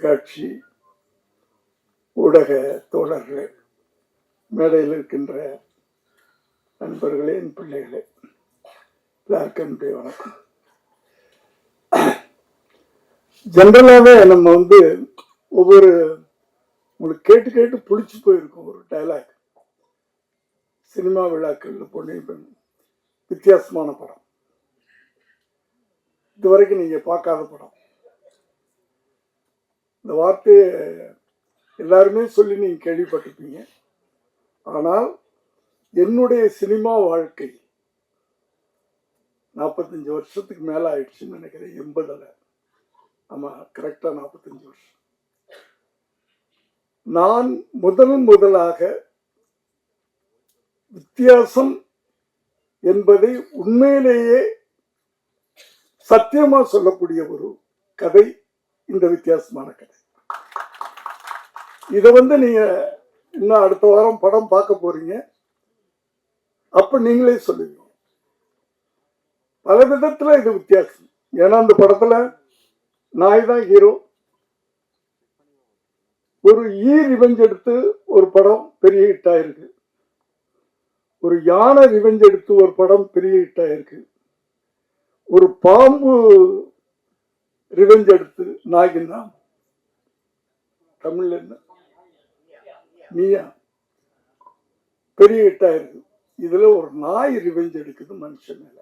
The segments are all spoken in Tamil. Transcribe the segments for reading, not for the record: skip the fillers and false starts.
காட்சி ஊடக தோழர்களே, மேடையில் இருக்கின்ற நண்பர்களே, என் பிள்ளைகளே, எல்லாருக்கும் வணக்கம். ஜென்ரலாகவே நம்ம ஒவ்வொரு உங்களுக்கு கேட்டு கேட்டு பிடிச்சி போயிருக்கும் ஒரு டைலாக். சினிமா விழாக்கள் பொண்ணு வித்தியாசமான படம், இதுவரைக்கும் நீங்க பார்க்காத படம். இந்த வார்த்தையை எல்லாருமே சொல்லி நீங்க கேள்விப்பட்டிருப்பீங்க. ஆனால் என்னுடைய சினிமா வாழ்க்கை 45 வருஷத்துக்கு மேல ஆயிடுச்சுன்னு நினைக்கிறேன். 80ல, ஆமா, கரெக்டா 45 வருஷம். நான் முதலாக வித்தியாசம் என்பதை உண்மையிலேயே சத்தியமா சொல்லக்கூடிய ஒரு கதை இந்த வித்தியாசமான கதை. இதை நீங்க இன்னும் அடுத்த வாரம் படம் பார்க்க போறீங்க. அப்ப நீங்களே சொல்லுவீங்க. பல விதத்துல இது வித்தியாசம். ஏன்னா அந்த படத்துல நாய் தான் ஹீரோ. ஒரு ரிவெஞ்ச் எடுத்து ஒரு படம் பெரிய ஹிட் ஆயிருக்கு. ஒரு யானை ரிவெஞ்ச் எடுத்து ஒரு படம் பெரிய ஹிட் ஆயிருக்கு. ஒரு பாம்பு ரிவெஞ்ச் எடுத்து நாய்க்குன்னா தமிழ்ல என்ன நீயா பெரிய ஹிட் ஆயிருக்கு. இதுல ஒரு நாய் ரிவெஞ்ச் எடுக்குது மனுஷன் மேல.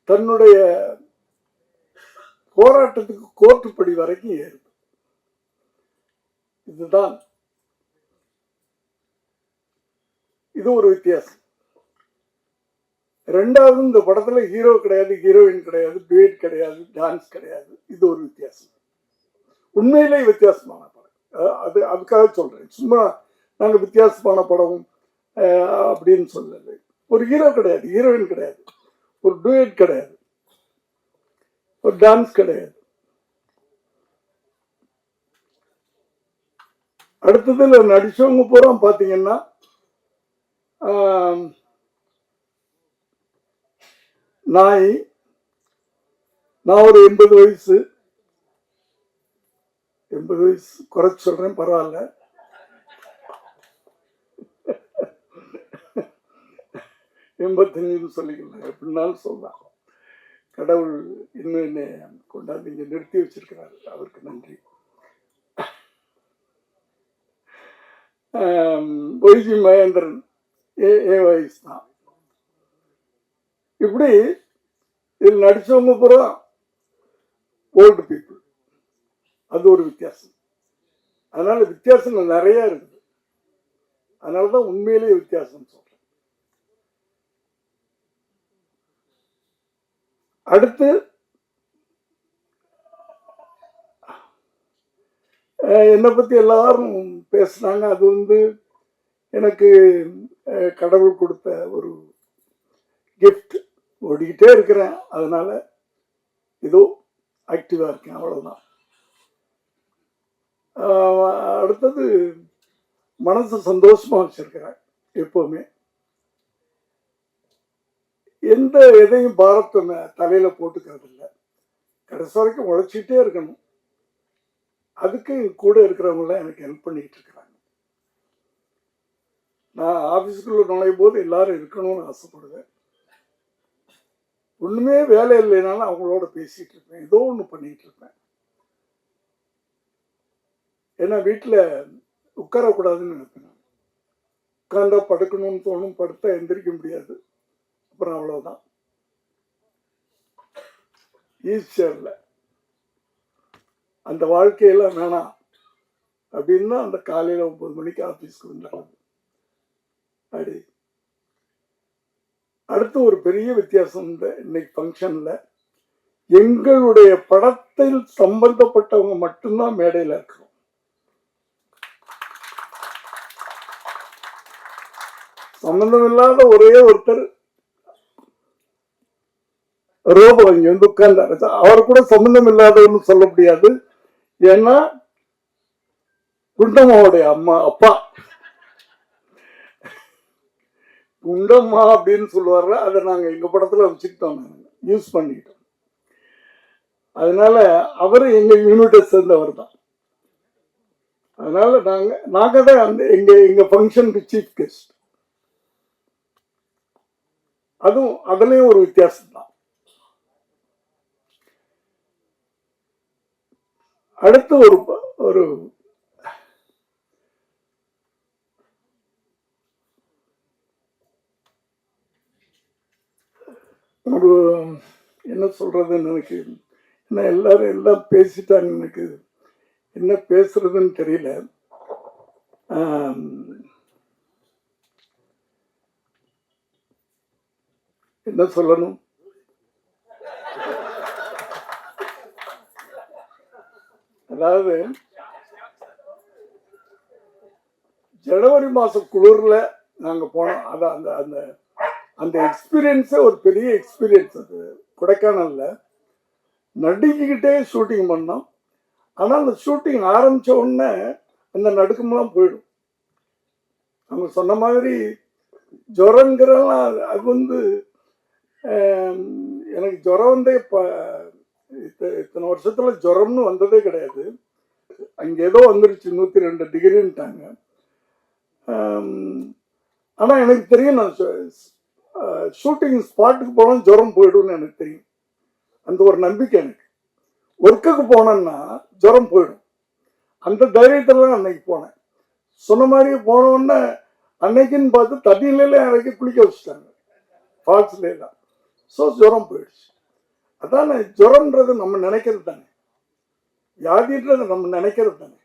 தன்னுடைய போராட்டத்துக்கு கோர்ட்டுப்படி வரைக்கும் ஏறுது. இதுதான் இது ஒரு வித்தியாசம். ரெண்டாவது, இந்த படத்துல ஹீரோ கிடையாது, ஹீரோயின் கிடையாது, டூயட் கிடையாது, டான்ஸ் கிடையாது. இது ஒரு வித்தியாசம். உண்மையிலே வித்தியாசமான படம். அதுக்காக சொல்றேன். சும்மா நாங்க வித்தியாசமான படம் அப்படின்னு சொல்லலை. ஒரு ஹீரோ கிடையாது, ஹீரோயின் கிடையாது, ஒரு டூயட் கிடையாது, ஒரு டான்ஸ் கிடையாது. அடுத்ததுல நடிச்சவங்க பூரா பாத்தீங்கன்னா நான் ஒரு 80 வயசு குறைச்சு சொல்றேன், பரவாயில்ல. 85 சொல்லிக்கலாம், எப்படின்னாலும் சொல்லலாம். கடவுள் இன்னும் என்ன கொண்டாந்து இங்க நிறுத்தி வச்சிருக்கிறாரு, அவருக்கு நன்றி. ஒய்ஜி மகேந்திரன் என் வயசு தான். இப்படி இதில் நடிச்சவங்க பூரா ஓல்டு பீப்புள். அது ஒரு வித்தியாசம். அதனால வித்தியாசங்கள் நிறைய இருக்குது. அதனாலதான் உண்மையிலேயே வித்தியாசம் சொல்றேன். அடுத்து என்னை பத்தி எல்லாரும் பேசினாங்க. அது எனக்கு கடவுள் கொடுத்த ஒரு கிஃப்ட். ஓடிக்கிட்டே இருக்கிறேன், அதனால ஏதோ ஆக்டிவா இருக்கேன், அவ்வளவுதான். அடுத்தது, மனசு சந்தோஷமா வச்சிருக்கிறேன் எப்பவுமே. எந்த எதையும் பாரத்தை தலையில போட்டுக்கிறது இல்லை. கடைசி வரைக்கும் உழைச்சிட்டே இருக்கணும். அதுக்கு கூட இருக்கிறவங்கள எனக்கு ஹெல்ப் பண்ணிட்டு இருக்கிறாங்க. நான் ஆபீஸ்க்குள்ள நுழையும் போது எல்லாரும் இருக்கணும்னு ஆசைப்படுவேன். ஒண்ணுமே வேலை இல்லைனாலும் அவங்களோட பேசிட்டு இருப்பேன், ஏதோ ஒண்ணு பண்ணிட்டு இருப்பேன். ஏன்னா வீட்டுல உட்காரக்கூடாதுன்னு நினைப்பேன். உட்கார்ந்தா படுக்கணும்னு தோணும், படுத்தா எந்திரிக்க முடியாது. அப்புறம் அவ்வளவுதான், ஈஸியர்ல அந்த வாழ்க்கையெல்லாம் வேணாம் அப்படின்னா அந்த காலையில 9 மணிக்கு ஆபீஸ்க்கு வந்துடுறது. அப்படி அடுத்து ஒரு பெரிய வித்தியாசம், இன்னைக்கு ஃபங்க்ஷன்ல எங்களுடைய படத்தில் சம்பந்தப்பட்டவங்க மட்டும்தான் மேடையில் இருக்கிறோம். சம்பந்தம் இல்லாத ஒரே ஒருத்தர் ரோபோ இங்க உட்கார்ந்தாரு. அவர் கூட சம்பந்தம் இல்லாதவன்னு சொல்ல முடியாது. ஏன்னா குண்டம்மாவுடைய அப்பா குண்டம்மா அப்படின்னு சொல்லுவாரு. அதை நாங்க எங்க படத்துல வச்சுக்கிட்டோம், யூஸ் பண்ணிட்டோம். அதனால அவரு எங்க யூனிட்டை சேர்ந்தவர் தான். அதனால நாங்க தான் அந்த எங்க ஃபங்க்ஷனுக்கு சீஃப் கெஸ்ட். அதுலயும் ஒரு வித்தியாசம் தான். அடுத்து ஒரு ஒரு என்ன சொல்றதுன்னு எனக்கு என்ன எல்லாரும் எல்லாம் பேசிட்டாங்க. எனக்கு என்ன பேசுறதுன்னு தெரியல. என்ன சொல்லணும்? அதாவது ஜனவரி மாசம் குளிர்ல நாங்க போனோம். அதான் அந்த அந்த அந்த எக்ஸ்பீரியன்ஸே ஒரு பெரிய எக்ஸ்பீரியன்ஸ். அது கொடைக்கானல்ல நடுங்கிக்கிட்டே ஷூட்டிங் பண்ணோம். ஆனால் அந்த ஷூட்டிங் ஆரம்பிச்ச உடனே அந்த நடுக்கமெல்லாம் போயிடும். அவங்க சொன்ன மாதிரி ஜுரங்கிறலாம் அது எனக்கு ஜுரம் வந்தே இத்தனை வருஷத்துல ஜுரம்னு வந்ததே கிடையாது. அங்கே ஏதோ வந்துருச்சு 102 டிகிரின்ட்டாங்க. ஆனால் எனக்கு தெரியும், நான் ஷூட்டிங் ஸ்பாட்டுக்கு போனால் ஜுரம் போயிடும்னு எனக்கு தெரியும். அந்த ஒரு நம்பிக்கை எனக்கு. ஒர்க்குக்கு போனேன்னா ஜுரம் போயிடும். அந்த தைரியத்தில் தான் அன்னைக்கு போனேன். சொன்ன மாதிரி போனோடனே அன்னைக்குன்னு பார்த்து தண்ணியில இறக்கி குளிக்க வச்சுட்டாங்க, ஃபால்ஸ்லே தான். ஸோ ஜுரம் போயிடுச்சு. அதான் ஜுரம்ன்றது நம்ம நினைக்கிறது தானே, வியாதின்றது நம்ம நினைக்கிறது தானே.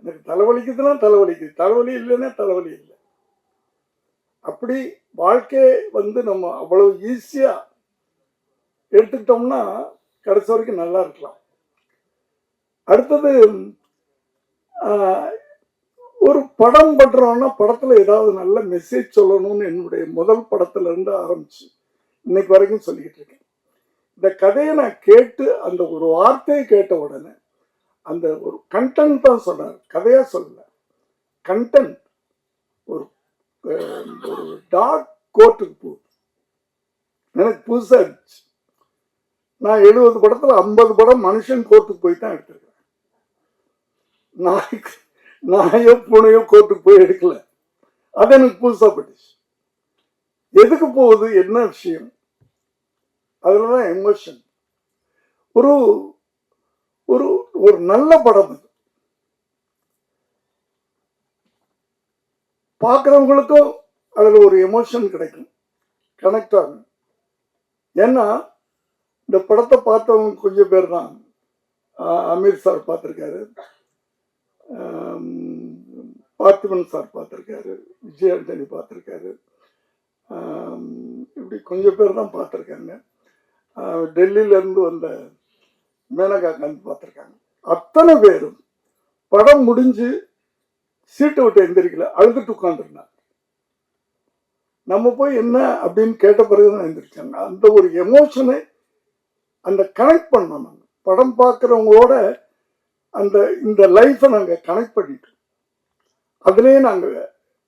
எனக்கு தலைவலிக்குதுன்னா தலைவலிக்குது, தலைவலி இல்லைன்னா தலைவலி இல்லை. அப்படி வாழ்க்கையை நம்ம அவ்வளவு ஈஸியா எடுத்துக்கிட்டோம்னா கடைசி வரைக்கும் நல்லா இருக்கலாம். அடுத்தது ஒரு படம் பண்றோம்னா படத்துல ஏதாவது நல்ல மெசேஜ் சொல்லணும்னு என்னுடைய முதல் படத்துல இருந்து ஆரம்பிச்சு இன்னைக்கு வரைக்கும் சொல்லிக்கிட்டு இருக்கேன். இந்த கதையை நான் கேட்டு அந்த ஒரு வார்த்தையை கேட்ட உடனே அந்த ஒரு கண்டென்ட் தான் சொன்னார், கதையா சொல்லல. கண்டென்ட் ஒரு டாக் கோர்ட்டுக்கு போகுது. எனக்கு புதுசா இருந்துச்சு. நான் 70 படத்துல 50 படம் மனுஷன் கோர்ட்டுக்கு போய் தான் எடுத்திருக்கேன். நாயோ பூனையோ கோர்ட்டுக்கு போய் எடுக்கல. அது எனக்கு புதுசா பட்டுச்சு. எதுக்கு போகுது, என்ன விஷயம், அதுலதான் எமோஷன். ஒரு ஒரு ஒரு நல்ல படம் அது. பார்க்குறவங்களுக்கும் அதுல ஒரு எமோஷன் கிடைக்கும், கனெக்ட் ஆகும். ஏன்னா இந்த படத்தை பார்த்தவங்க கொஞ்சம் பேர் தான். அமீர் சார் பார்த்துருக்காரு, பார்த்திபன் சார் பார்த்துருக்காரு, விஜய் ஆண்டனி பார்த்துருக்காரு, இப்படி கொஞ்சம் பேர் தான் பார்த்துருக்காங்க. டெல்லியிலேருந்து வந்த மேனகா காந்தி பார்த்துருக்காங்க. அத்தனை பேரும் படம் முடிஞ்சு சீட்டை விட்டு எந்திரிக்கல, அழுதுட்டு உட்காந்துருந்தாங்க. நம்ம போய் என்ன அப்படின்னு கேட்ட பிறகுதான் எந்திரிச்சாங்க. அந்த ஒரு எமோஷனை அந்த கனெக்ட் பண்ணோம். நாங்கள் படம் பார்க்குறவங்களோட இந்த லைஃப்பை நாங்கள் கனெக்ட் பண்ணிட்டோம். அதுலேயே நாங்கள்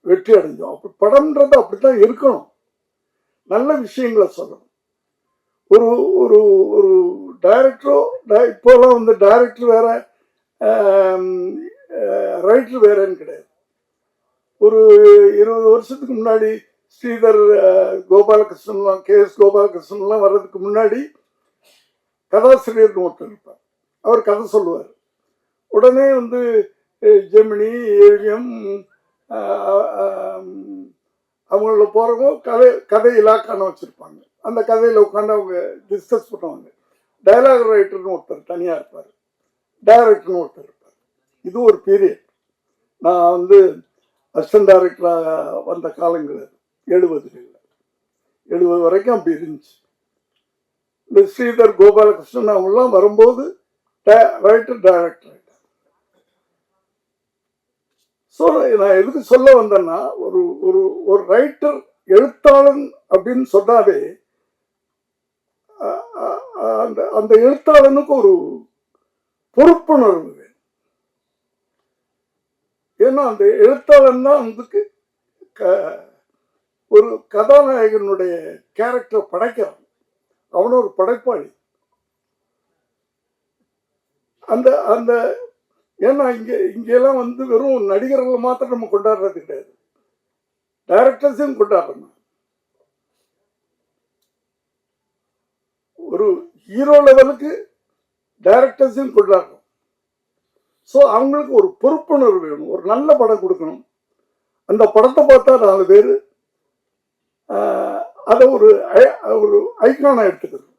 வெற்றி அடைஞ்சோம். அப்படி படம்ன்றது அப்படித்தான் இருக்கணும். நல்ல விஷயங்களை சொல்லணும். ஒரு ஒரு ஒரு டைரக்டரோ, இப்போலாம் டைரக்டர் வேற ரைட்டர் வேறன்னு கிடையாது. ஒரு 20 வருஷத்துக்கு முன்னாடி ஸ்ரீதர் கோபாலகிருஷ்ணன்லாம், KS கோபாலகிருஷ்ணன்லாம் வர்றதுக்கு முன்னாடி கதாசிரியர்னு ஒருத்தர் இருப்பார். அவர் கதை சொல்லுவார். உடனே ஜெமினி, ஏவிஎம் அவங்கள போகிறவங்க கதை இலாக்கான வச்சுருப்பாங்க. அந்த கதையில் உட்காந்து அவங்க டிஸ்கஸ் பண்ணுவாங்க. டைலாக் ரைட்டர்னு ஒருத்தர் தனியாக இருப்பார், டைரக்டர்னு ஒருத்தர் இருப்பார். இது ஒரு பீரியட். நான் அசிஸ்டன்ட் டைரக்டராக வந்த காலங்கள் 70 வரைக்கும் அப்படி இருந்துச்சு. இந்த ஸ்ரீதர் கோபாலகிருஷ்ணன் அவங்கெல்லாம் வரும்போது ரைட்டர் டைரக்டர். ஸோ நான் எதுக்கு சொல்ல வந்தேன்னா, ஒரு ஒரு ஒரு ரைட்டர், எழுத்தாளன் அப்படின்னு சொன்னாவே அந்த எழுத்தாளனுக்கு ஒரு பொறுப்புணர்வு வேணும். ஏன்னா அந்த எழுத்தாளன் தான் ஒரு கதாநாயகனுடைய கேரக்டர் படைக்கிறான். அவன ஒரு படைப்பாளி. அந்த அந்த ஏன்னா இங்கெல்லாம் வெறும் நடிகர்களை மாத்திரம் நம்ம கொண்டாடுறது கிடையாது, டைரக்டர்ஸையும் கொண்டாடுறோம். ஒரு ஹீரோ லெவலுக்கு டைரக்டர்ஸையும் கொண்டாடுறோம். ஸோ அவங்களுக்கு ஒரு பொறுப்புணர்வு வேணும், ஒரு நல்ல படம் கொடுக்கணும். அந்த படத்தை பார்த்தா 4 பேர் அதை ஒரு ஐக்கானை எடுத்துக்கிறது.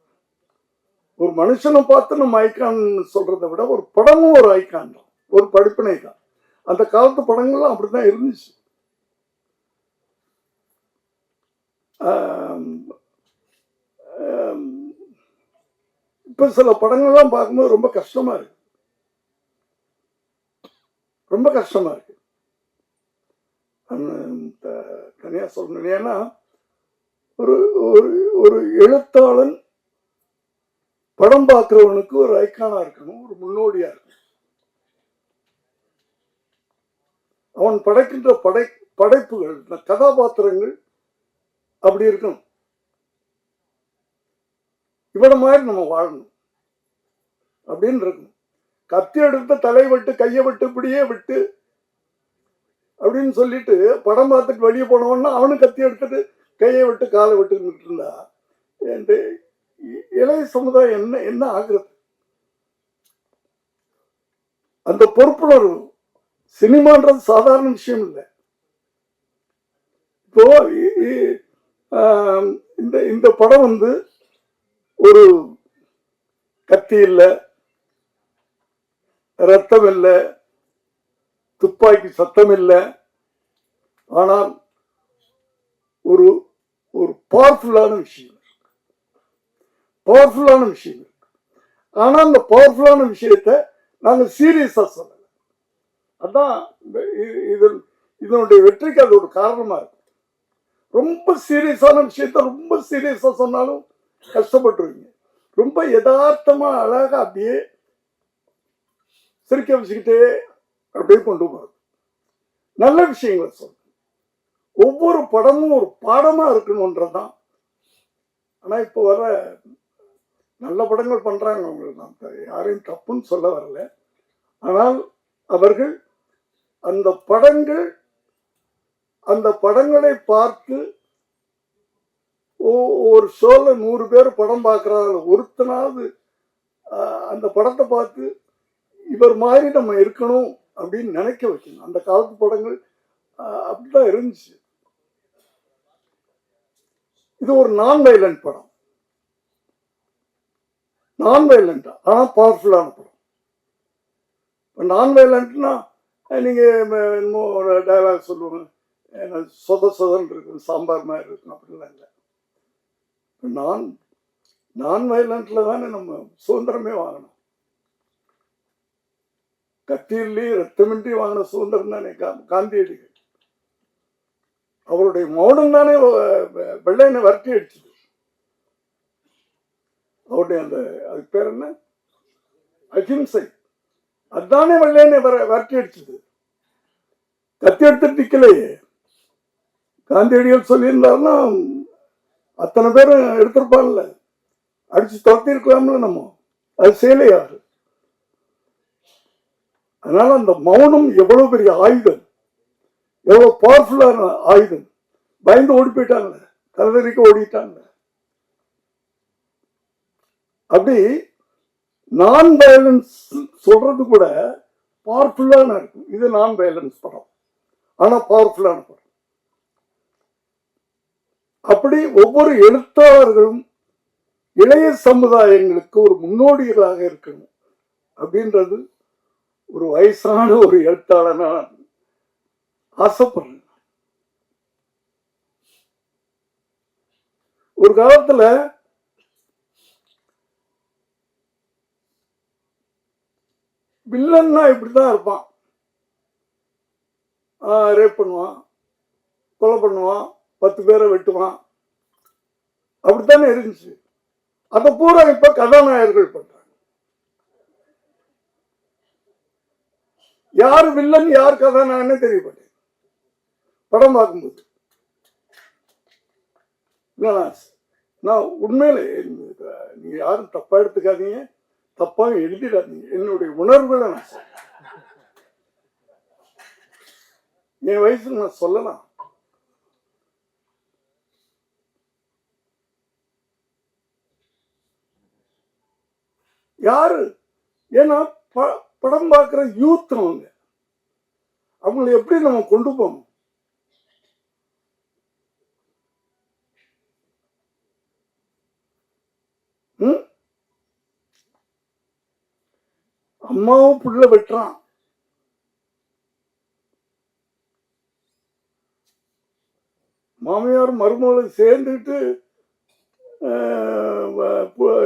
ஒரு மனுஷனை பார்த்து நம்ம ஐக்கான் சொல்றதை விட ஒரு படமும் ஒரு ஐக்கான் தான், ஒரு படிப்பினை தான். அந்த காலத்து படங்கள்லாம் அப்படிதான் இருந்துச்சு. இப்ப சில படங்கள்லாம் பார்க்கும்போது ரொம்ப கஷ்டமா இருக்கு, ரொம்ப கஷ்டமா இருக்கு. தனியா சொல்லணும். ஏன்னா ஒரு ஒரு எழுத்தாளன் படம் பார்க்கிறவனுக்கு ஒரு ஐக்கானா இருக்கணும், ஒரு முன்னோடியா இருக்கணும். அவன் படைக்கின்ற படைப்புகள், கதாபாத்திரங்கள் அப்படி இருக்கணும். இவன மாதிரி நம்ம வாழணும் அப்படின்னு இருக்கணும். கத்தி எடுத்த தலை விட்டு கையை விட்டு இப்படியே விட்டு அப்படின்னு சொல்லிட்டு படம் பார்த்துட்டு வெளியே போனவன்னா அவனு கத்தி எடுத்துட்டு கையை விட்டு காலை விட்டு இருந்தா இளைய சமுதாயம் என்ன ஆகுறது? அந்த பொறுப்புணர்வு, சினிமான்றது சாதாரண விஷயம் இல்லை. இப்போ இந்த படம் ஒரு கத்தி இல்லை, ரத்தம் இல்லை, துப்பாக்கி சத்தம் இல்லை, ஆனால் ஒரு ஒரு பவர்ஃபுல்லான விஷயம், பவர்ஃபுல்லான விஷயம் இருக்கு. ஆனா அந்த பவர்ஃபுல்லான விஷயத்தை நாங்க சீரியஸா சொல்லல. அதான் இதனுடைய வெற்றிக்கு அது ஒரு காரணமா இருக்கு. ரொம்ப சீரியஸான விஷயத்த ரொம்ப சீரியஸா சொன்னாலும் கஷ்டப்பட்டுருவீங்க. ரொம்ப யதார்த்தமா அழகா அப்படியே சிரிக்க வச்சுக்கிட்டே அப்படியே கொண்டு போறது, நல்ல விஷயங்களை சொல்றேன். ஒவ்வொரு படமும் ஒரு பாடமா இருக்கணும்ன்றதான். ஆனா இப்போ வர நல்ல படங்கள் பண்றாங்க, அவங்களுக்கு நான் யாரையும் தப்புன்னு சொல்ல வரல. ஆனால் அவர்கள் அந்த படங்களை பார்த்து ஒரு ஷோல 100 பேர் படம் பார்க்கறாங்க, ஒருத்தனாவது அந்த படத்தை பார்த்து இவர் மாதிரி நம்ம இருக்கணும் அப்படின்னு நினைக்க வைக்கணும். அந்த காலத்து படங்கள் அப்படிதான் இருந்துச்சு. இது ஒரு நான் வயலண்ட் படம், நான் வயலண்ட் ஆனா பவர்ஃபுல்லான படம். நான் வயலண்ட்னா நீங்க ஒரு டயலாக் சொல்லுவாங்க, சொதன்னு இருக்கும், சாம்பார் மாதிரி இருக்கும், அப்படிலாம் இல்லை. நான் வயலண்ட்ல தானே நம்ம சுதந்திரமே வாங்கணும். கத்தியிலே ரத்தமின்றி வாங்கின சுதந்திரம் தானே காந்தியடிகள். அவருடைய மௌனம் தானே வெள்ளையனை வரட்டி அடிச்சது. அவருடைய அது பேர் என்ன, அகிம்சை, அதுதானே வெள்ளையனை வரட்டி அடிச்சது. கத்தி எடுத்து நிக்கலையே. காந்தியடிகள் சொல்லியிருந்தாருன்னா அத்தனை பேரும் எடுத்திருப்பான்ல, அடிச்சு துரத்தி இருக்கலாம்ல. நம்ம அது செய்யலையாரு. அதனால அந்த மௌனம் எவ்வளவு பெரிய ஆயுதம், எவ்வளவு பவர்ஃபுல்லான ஆயுதம். பயந்து ஓடி போயிட்டாங்க, கலவரிக்க ஓடிட்டாங்க. அப்படி நான் வயலன்ஸ் சொல்றது கூட பவர்ஃபுல்லான இருக்கும். இது நான் வயலன்ஸ் படம், ஆனா பவர்ஃபுல்லான படம். அப்படி ஒவ்வொரு எழுத்தாளர்களும் இளைய சமுதாயங்களுக்கு ஒரு முன்னோடிகளாக இருக்கணும் அப்படின்றது ஒரு வயசான ஒரு எழுத்தாளனா ஆசைப்படுறேன். ஒரு காலத்துல வில்லன்னா இப்படிதான் இருப்பான், ரேப் பண்ணுவான், கொலை பண்ணுவான், 10 பேரை வெட்டுவான், அப்படித்தானே இருந்துச்சு. அதை பூரா இப்ப கதாநாயகர்கள் பண்றாங்க. யார் வில்லன் யார் கதாநாயகனே தெரியப்பட்டேன் படம் பார்க்கும்போது. நான் உண்மையிலே நீங்க யாரும் தப்பா எடுத்துக்காதீங்க, தப்பா எழுதிடாதீங்க. என்னுடைய உணர்வுகளை நான் சொல்றேன். என் வயசுக்கு நான் சொல்லலாம். யாரு? ஏன்னா படம் பார்க்கிற யூத் அவங்களை எப்படி நம்ம கொண்டு போகணும்? அம்மாவும் புள்ள வெட்டுறான், மாமியார் மருமகளை சேர்ந்துட்டு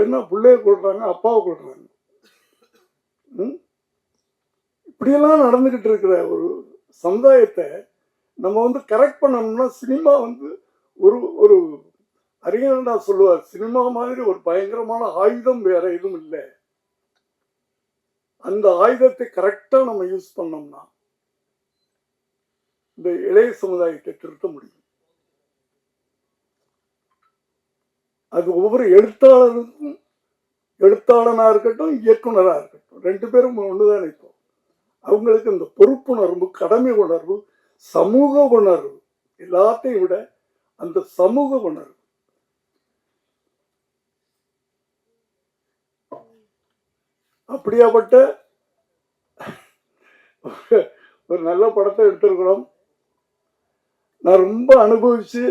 என்ன பிள்ளைய கொள்றாங்க, அப்பாவை கொள்றாங்க. இப்படியெல்லாம் நடந்துகிட்டு இருக்கிற ஒரு சமுதாயத்தை நம்ம கரெக்ட் பண்ணணும்னா சினிமா ஒரு ஒரு அறிஞர்டா சொல்லுவார், சினிமா மாதிரி ஒரு பயங்கரமான ஆயுதம் வேற எதுவும் இல்லை. அந்த ஆயுதத்தை கரெக்டா நம்ம யூஸ் பண்ணோம்னா இந்த இளைய சமுதாயத்தை திருத்த முடியும். அது ஒவ்வொரு எழுத்தாளருக்கும், எழுத்தாளனா இருக்கட்டும் இயக்குனரா இருக்கட்டும், ரெண்டு பேரும் ஒண்ணுதான் நினைப்போம். அவங்களுக்கு இந்த பொறுப்புணர்வு, கடமை உணர்வு, சமூக உணர்வு, எல்லாத்தையும் விட அந்த சமூக உணர்வு. அப்படியாப்பட்ட ஒரு நல்ல படத்தை எடுத்திருக்கிறோம். நான் ரொம்ப அனுபவிச்சு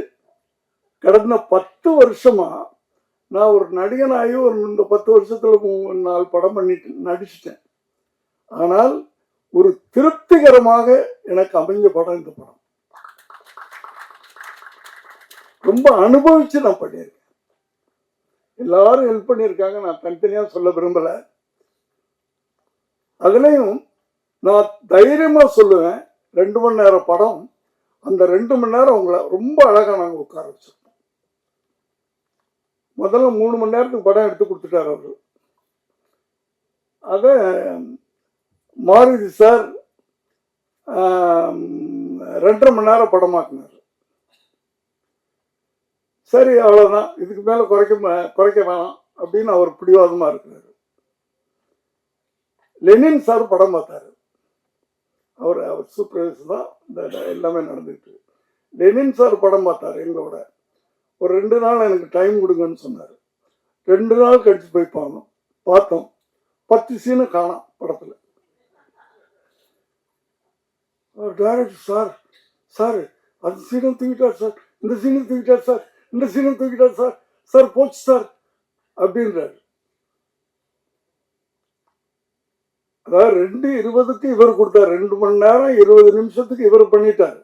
கடந்த 10 வருஷமா நான் ஒரு நடிகனாகி இந்த 10 வருஷத்துல 4 படம் பண்ணிட்டு நடிச்சிட்டேன். ஆனால் ஒரு திருப்திகரமாக எனக்கு அமைஞ்ச படம் இந்த படம். ரொம்ப அனுபவிச்சு நான் பண்ணியிருக்கேன். எல்லாரும் ஹெல்ப் பண்ணியிருக்காங்க, நான் தனித்தனியா சொல்ல விரும்பல. அதுலயும் நான் தைரியமா சொல்லுவேன், 2 மணி நேரம் படம். அந்த 2 மணி நேரம் உங்களை ரொம்ப அழகா நாங்கள் உட்கார வச்சிருக்கோம். முதல்ல 3 மணி நேரத்துக்கு படம் எடுத்து கொடுத்துட்டார் அவரு. அத மாருதி சார் 2.5 மணி நேரம் படமாக்குனார். சரி அவ்வளவுதான், இதுக்கு மேல குறைக்க வேணாம் அப்படின்னு அவர் பிடிவாதமா இருக்கிறாரு. லெனின் சார் படம் பார்த்தாரு. அவர் சூப்பர்வைசர் தான் இந்த எல்லாமே நடந்துட்டு. லெனின் சார் படம் பார்த்தாரு எங்களோட. ஒரு 2 நாள் எனக்கு டைம் கொடுங்கன்னு சொன்னார். 2 நாள் கழிச்சு போய் பார்த்தோம். 10 சீனு காணோம் படத்துல. டைரக்டர் சார், சார் அந்த சீனும் தூக்கிட்டார் சார், இந்த சீனும் தூக்கிட்டார் சார், இந்த சீனும் தூக்கிட்டார் சார், சார் போச்சு சார் அப்படின்றாரு. அதாவது 2:20க்கு இவர் கொடுத்தார், 2 மணி நேரம் 20 நிமிஷத்துக்கு இவர் பண்ணிட்டார்.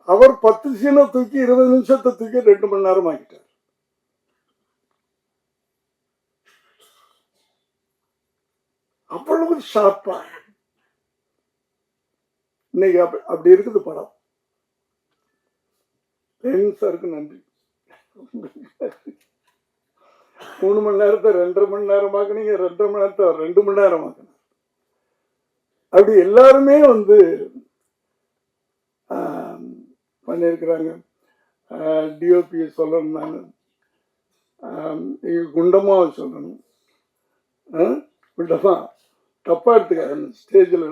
அவர் 10 சீனை தூக்கி 20 நிமிஷத்தை தூக்கி 2 மணி நேரம் ஆகிட்டார். அவ்வளவு ஷார்ப்பா இன்னைக்கு அப்படி இருக்குது படம். சாருக்கு நன்றி. 3 மணி நேரத்தை 2.5 மணி நேரம் ஆக்குனீங்க, 2.5 மணி நேரத்தை 2 மணி நேரம் ஆக்கணும். அப்படி எல்லாருமே பண்ணியிருக்கிறாங்க. டிஓபி சொல்லணும், நான் குண்டமா சொல்லணும். குண்டமா தப்பா எடுத்துக்காரு, ஸ்டேஜில்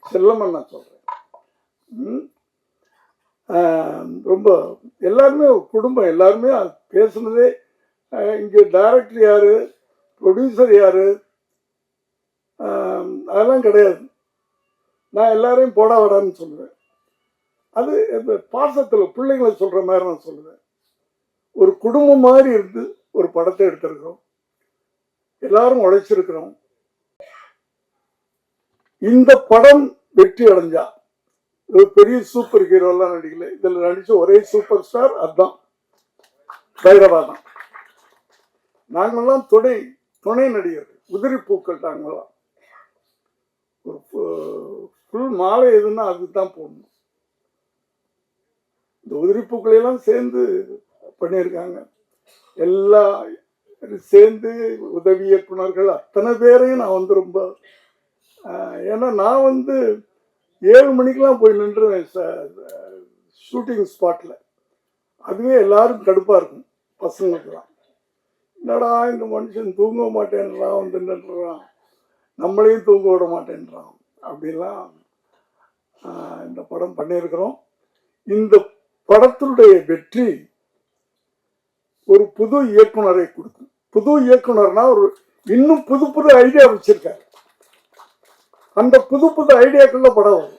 செல்லமன் நான் சொல்றேன். ரொம்ப எல்லாருமே குடும்பம், எல்லாருமே பேசுனதே. இங்கே டைரக்டர் யாரு, ப்ரொடியூசர் யாரு, அதெல்லாம் கிடையாது. நான் எல்லாரையும் போடா வடான்னு சொல்லுவேன். அது பாசத்தில் பிள்ளைங்களை சொல்ற மாதிரி நான் சொல்லுவேன். ஒரு குடும்பம் மாதிரி இருந்து ஒரு படத்தை எடுத்திருக்கிறோம், எல்லாரும் உழைச்சிருக்கிறோம். இந்த படம் வெற்றி அடைஞ்சா ஒரு பெரிய சூப்பர் ஹீரோ எல்லாம் நடிக்கல, இதுல நடிச்ச ஒரே சூப்பர் ஸ்டார் அதுதான், பைரவா தான். நாங்கெல்லாம் துணை நடிகர்கள், உதிரி பூக்கள். நாங்கெல்லாம் ஒரு ஃபுல் மாலை எதுன்னா அதுதான் போடணும். இந்த உதிரி பூக்களையெல்லாம் சேர்ந்து பண்ணியிருக்காங்க. எல்லா சேர்ந்து உதவி இயக்குனர்கள் அத்தனை பேரையும் நான் ரொம்ப, ஏன்னா நான் 7 மணிக்கெல்லாம் போய் நின்றுவேன் ஷூட்டிங் ஸ்பாட்ல. அதுவே எல்லாரும் கடுப்பா இருக்கும் பசங்களுக்குலாம். என்னடா இந்த மனுஷன் தூங்க மாட்டேன்றான் வந்து நின்றுறான், நம்மளையும் தூங்க விட மாட்டேன்றான் அப்படிலாம் இந்த படம் பண்ணியிருக்கிறோம். இந்த படத்தினுடைய வெற்றி ஒரு புது இயக்குனரை கொடுக்கும். புது இயக்குனர்னா ஒரு இன்னும் புது புது ஐடியா வச்சிருக்காரு. அந்த புது புது ஐடியாக்குள்ள படம் வரும்.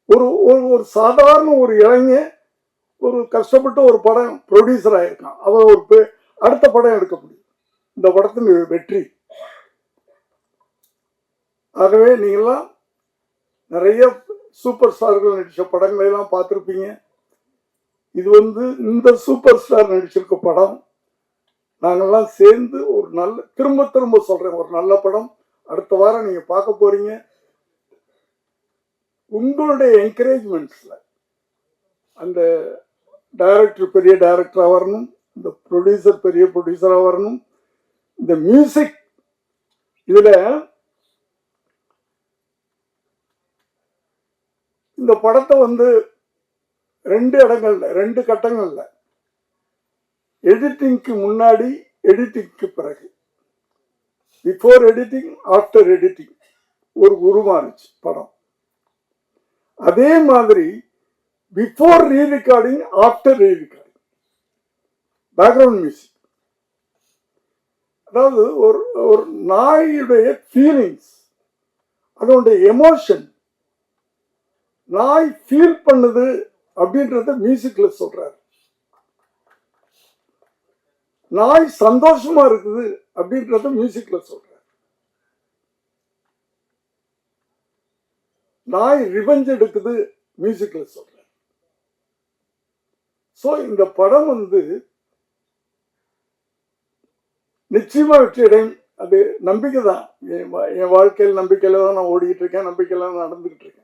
ஒரு ஒரு சாதாரண ஒரு இளைஞன் ஒரு கஷ்டப்பட்டு ஒரு படம் ப்ரொடியூசர் ஆயிருக்கான். அவன் ஒரு அடுத்த படம் எடுக்க முடியும். இந்த படத்தின் வெற்றி. ஆகவே நீங்களாம் நிறைய சூப்பர் ஸ்டார்கள் நடிச்ச படங்களை எல்லாம் பார்த்துருப்பீங்க. இது இந்த சூப்பர் ஸ்டார் நடிச்சிருக்க படம். நாங்கெல்லாம் சேர்ந்து ஒரு நல்ல, திரும்ப திரும்ப சொல்றேன், ஒரு நல்ல படம் அடுத்த வாரம் நீங்க பார்க்க போறீங்க. உங்களுடைய என்கரேஜ்மெண்ட்ஸ்ல அந்த டைரக்டர் பெரிய டைரக்டரா வரணும், இந்த ப்ரொடியூசர் பெரிய ப்ரொடியூசரா வரணும். இந்த மியூசிக் இதுல இந்த படத்தை 2 இடங்கள்ல 2 கட்டங்கள்ல, எடிட்டிங்க்கு முன்னாடி, எடிட்டிங்க்கு பிறகு, பிஃபோர் எடிட்டிங் ஆஃப்டர் எடிட்டிங் ஒரு உருமாறுச்சு படம். அதே மாதிரி பிஃபோர் ரீ ரெக்கார்டிங் ஆஃப்டர் ரீ ரெக்கார்டிங் பேக்ரவுண்ட் மியூசிக். அதாவது ஒரு நாயுடைய ஃபீலிங்ஸ், அதனுடைய எமோஷன், நாய் ஃபீல் பண்ணுது அப்படின்றத மியூசிக்ல சொல்றாரு. நாய் சந்தோஷமா இருக்குது அப்படின்றத மியூசிக்ல சொல்றாரு. நாய் ரிவெஞ்ச் எடுக்குது மியூசிக்ல சொல்றாரு. சோ இந்த படம் நிச்சயமா வெற்றி அடையும். அது நம்பிக்கை தான். என் வாழ்க்கையில் நம்பிக்கையில தான் நான் ஓடிக்கிட்டு இருக்கேன், நம்பிக்கையில தான் நடந்துகிட்டு இருக்கேன்.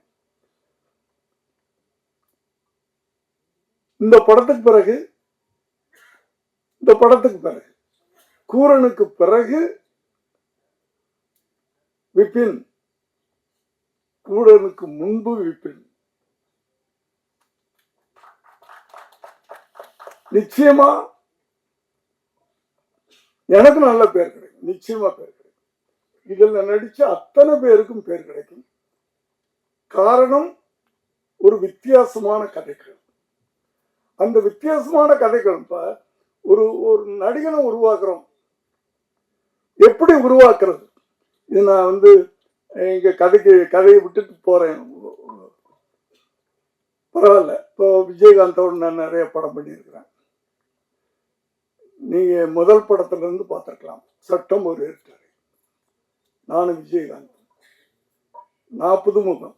இந்த படத்துக்கு பிறகு கூரனுக்கு பிறகு விபின், கூரனுக்கு முன்பு விபின். நிச்சயமா எனக்கு நல்ல பேர் கிடைக்கும், நிச்சயமா பேர் கிடைக்கும். இதில் நடிச்ச அத்தனை பேருக்கும் பேர் கிடைக்கும். காரணம் ஒரு வித்தியாசமான கதைகள். அந்த வித்தியாசமான கதைகள் ஒரு நடிகனை உருவாக்குறோம். எப்படி உருவாக்குறது? இது நான் இங்க கதையை விட்டுட்டு போறேன், பரவாயில்ல. இப்போ விஜயகாந்தோடு நான் நிறைய படம் பண்ணியிருக்கிறேன். நீங்க முதல் படத்துல இருந்து பார்த்திருக்கலாம், சட்டம் ஒரு ஏற்றாரு. நானும் விஜயகாந்த், நான் புதுமுகம்,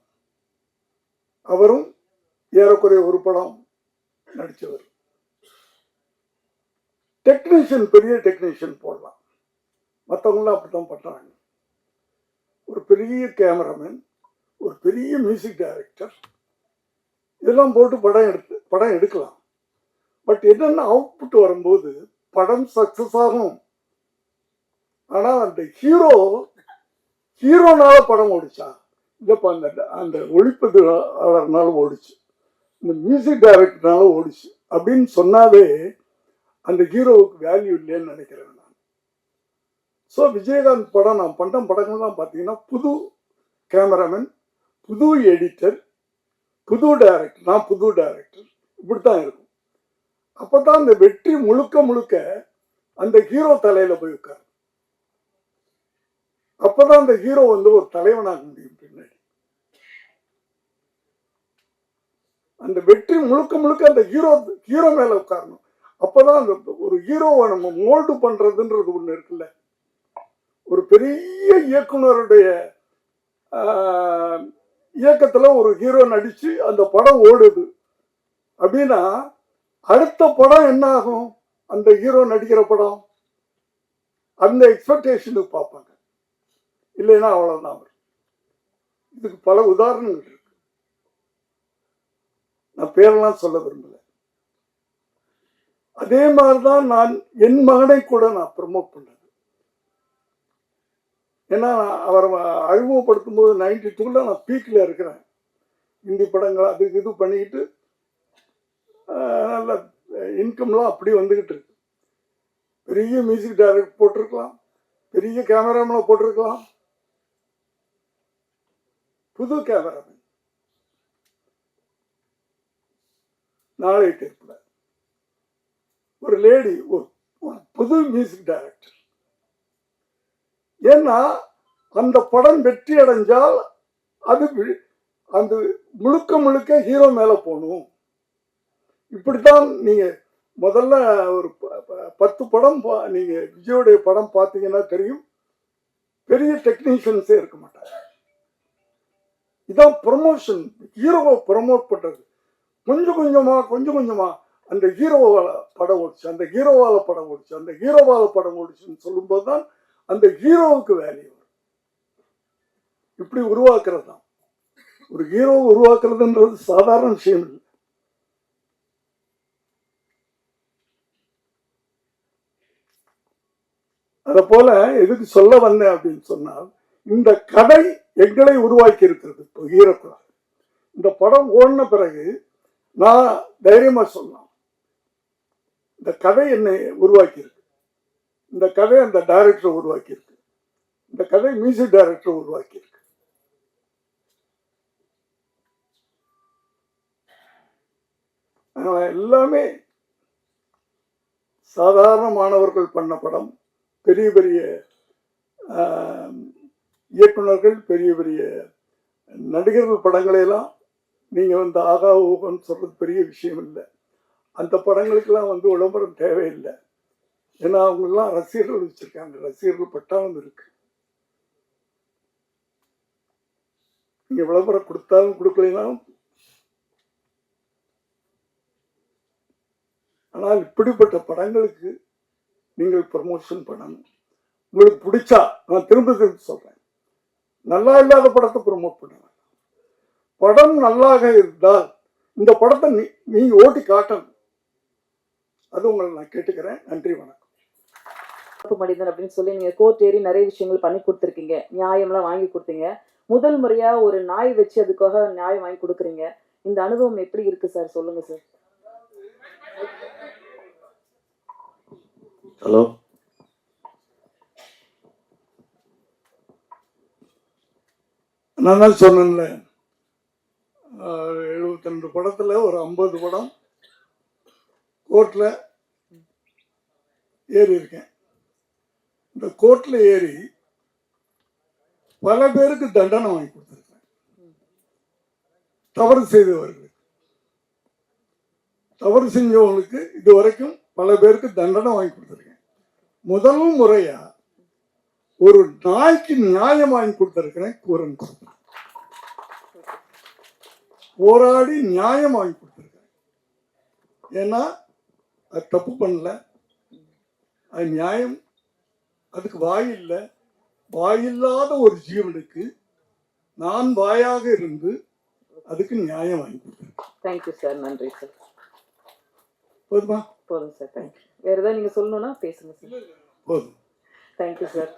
அவரும் ஏறக்குறைய ஒரு படம் நடிச்சவர். டெக்னீஷியன், பெரிய டெக்னீஷியன் போடலாம், மற்றவங்களாம் அப்படித்தான் பண்றாங்க. ஒரு பெரிய கேமராமேன், ஒரு பெரிய மியூசிக் டைரக்டர், இதெல்லாம் போட்டு படம் எடுக்கலாம். பட் என்னென்ன அவுட்புட் வரும்போது படம் சக்சஸ் ஆகும். ஆனா அந்த ஹீரோனால படம் ஓடிச்சா இல்லப்பா, அந்த ஒளிப்பதிவாளர்னால ஓடிச்சு, இந்த மியூசிக் டைரக்டர்னால ஓடிச்சு அப்படின்னு சொன்னாவே அந்த ஹீரோவுக்கு வேல்யூ இல்லைன்னு நினைக்கிறேன் நான். ஸோ விஜயகாந்த் படம், நான் பண்ண படங்கள்லாம் பார்த்தீங்கன்னா புது கேமராமேன், புது எடிட்டர், புது டைரக்டர், நான் புது டைரக்டர், இப்படித்தான் இருக்கும். அப்பதான் அந்த வெற்றி முழுக்க அந்த ஹீரோ தலையில போய் உட்காரு. அப்பதான் அந்த ஹீரோ ஒரு தலைவனாக முடியும் பின்னாடி. அந்த வெற்றி முழுக்க அந்த ஹீரோ மேல உட்காரணும். அப்பதான் அந்த ஒரு ஹீரோவை நம்ம மோல்டு பண்றதுன்றது ஒண்ணு இருக்குல்ல. ஒரு பெரிய இயக்குனருடைய இயக்கத்துல ஒரு ஹீரோ நடிச்சு அந்த படம் ஓடுது அப்படின்னா அடுத்த படம் என்ன ஆகும்? அந்த ஹீரோ நடிக்கிற படம் அந்த எக்ஸ்பெக்டேஷனுக்கு பார்ப்பாங்க, இல்லைன்னா அவ்வளவுதான். இதுக்கு பல உதாரணங்கள் இருக்கு, நான் பேரெல்லாம் சொல்ல விரும்பல. அதே மாதிரிதான் நான் என் மகனை கூட நான் ப்ரமோட் பண்ணது. ஏன்னா அவரை அறிமுகப்படுத்தும் போது 92ல நான் பீக்ல இருக்கிறேன். ஹிந்தி படங்கள் அதுக்கு இது பண்ணிக்கிட்டு நல்ல இன்கம்லாம் அப்படி வந்துகிட்டு இருக்கு. பெரிய மியூசிக் டைரக்டர் போட்டிருக்கலாம், பெரிய கேமராமேனை போட்டிருக்கலாம், புது கேமராமேன் நாளை டேப்பில் ஒரு லேடி, ஒரு புது மியூசிக் டைரக்டர். ஏன்னா அந்த படம் வெற்றி அடைஞ்சால் அது அந்த முழுக்க முழுக்க ஹீரோ மேல போகணும். இப்படித்தான் நீங்க முதல்ல ஒரு 10 படம் நீங்க விஜயோடைய படம் பார்த்தீங்கன்னா தெரியும், பெரிய டெக்னீஷியன்ஸே இருக்க மாட்டாங்க. இதான் ப்ரொமோஷன், ஹீரோவை ப்ரொமோட் பண்றது. கொஞ்சம் கொஞ்சமா அந்த ஹீரோவால படம் ஓடிச்சு, அந்த ஹீரோவால படம் ஓடிச்சு, அந்த ஹீரோவால படம் ஓடிச்சுன்னு சொல்லும்போது தான் அந்த ஹீரோவுக்கு வேல்யூ வரும். இப்படி உருவாக்குறது தான். ஒரு ஹீரோ உருவாக்குறதுன்றது சாதாரண விஷயம் இல்லை. அத போல எதுக்கு சொல்ல வந்தேன் அப்படின்னு சொன்னால், இந்த கதை எங்களை உருவாக்கி இருக்கிறது. இப்போ ஹீரோக்குள்ள இந்த படம் ஓடின பிறகு நான் தைரியமா சொல்லலாம், இந்த கதை என்னை உருவாக்கி இருக்கு, இந்த கதை அந்த டைரக்டர் உருவாக்கி இருக்கு, இந்த கதை மியூசிக் டைரக்டர் உருவாக்கி இருக்கு. எல்லாமே சாதாரண மாணவர்கள் பண்ண படம். பெரிய பெரிய இயக்குநர்கள், பெரிய பெரிய நடிகர்கள் படங்களையெல்லாம் நீங்க வந்து ஆகா ஊகன்னு சொல்றது பெரிய விஷயம் இல்லை. அந்த படங்களுக்கெல்லாம் வந்து விளம்பரம் தேவையில்லை. ஏன்னா அவங்கெல்லாம் ரசிகர்கள் வச்சிருக்காங்க, ரசிகர்கள் பட்டாளம் இருக்கு. நீங்க விளம்பரம் கொடுத்தாலும் கொடுக்கலைனாலும். ஆனால் இப்படிப்பட்ட படங்களுக்கு நீங்கள் ப்ரமோஷன் பண்ணணும். உங்களுக்கு பிடிச்சா, நான் திரும்ப சொல்றேன், நல்லா இல்லாத படத்தை ப்ரமோட் பண்ணுங்க. படம் நல்லாக இருந்தால் இந்த படத்தை நீங்க ஓட்டி காட்டணும். அது உங்களை நான் கேட்டுக்கிறேன். நன்றி, வணக்கம். மனிதன் அப்படின்னு சொல்லி நீங்க கோர்ட் ஏறி நிறைய விஷயங்கள் பண்ணி கொடுத்துருக்கீங்க, நியாயம்லாம் வாங்கி கொடுத்தீங்க. முதல் முறையா ஒரு நாய் வச்சு அதுக்காக நியாயம் வாங்கி கொடுக்குறீங்க. இந்த அனுபவம் எப்படி இருக்கு சார்? சொல்லுங்க சார். ஹலோ, நான் தான் சொன்னேன்ல, 72 படத்துல ஒரு 50 படம் கோர்ட்ல ஏறி இருக்கேன். இந்த கோர்ட்ல ஏறி பல பேருக்கு தண்டனை வாங்கி கொடுத்துருக்கேன். தவறு செய்தவர்களுக்கு, தவறு செஞ்சவங்களுக்கு இதுவரைக்கும் பல பேருக்கு தண்டனை வாங்கி கொடுத்துருக்கேன். முதல் முறையா ஒரு நாய்க்கு நியாயம் வாங்கி கொடுத்திருக்கிறேன். கூரன் போராடி நியாயம் வாங்கி கொடுத்திருக்கிறேன். ஏன்னா அது தப்பு பண்ணல, அது நியாயம். அதுக்கு வாய் இல்லை. வாயில்லாத ஒரு ஜீவனுக்கு நான் வாயாக இருந்து அதுக்கு நியாயம் வாங்கி கொடுத்தேன். Thank you sir. நன்றி சார். போதுமா? போதும் சார். தேங்க்யூ. வேற ஏதாவது நீங்க சொல்லணும்னா பேசுங்க சார். போதும். Thank you sir.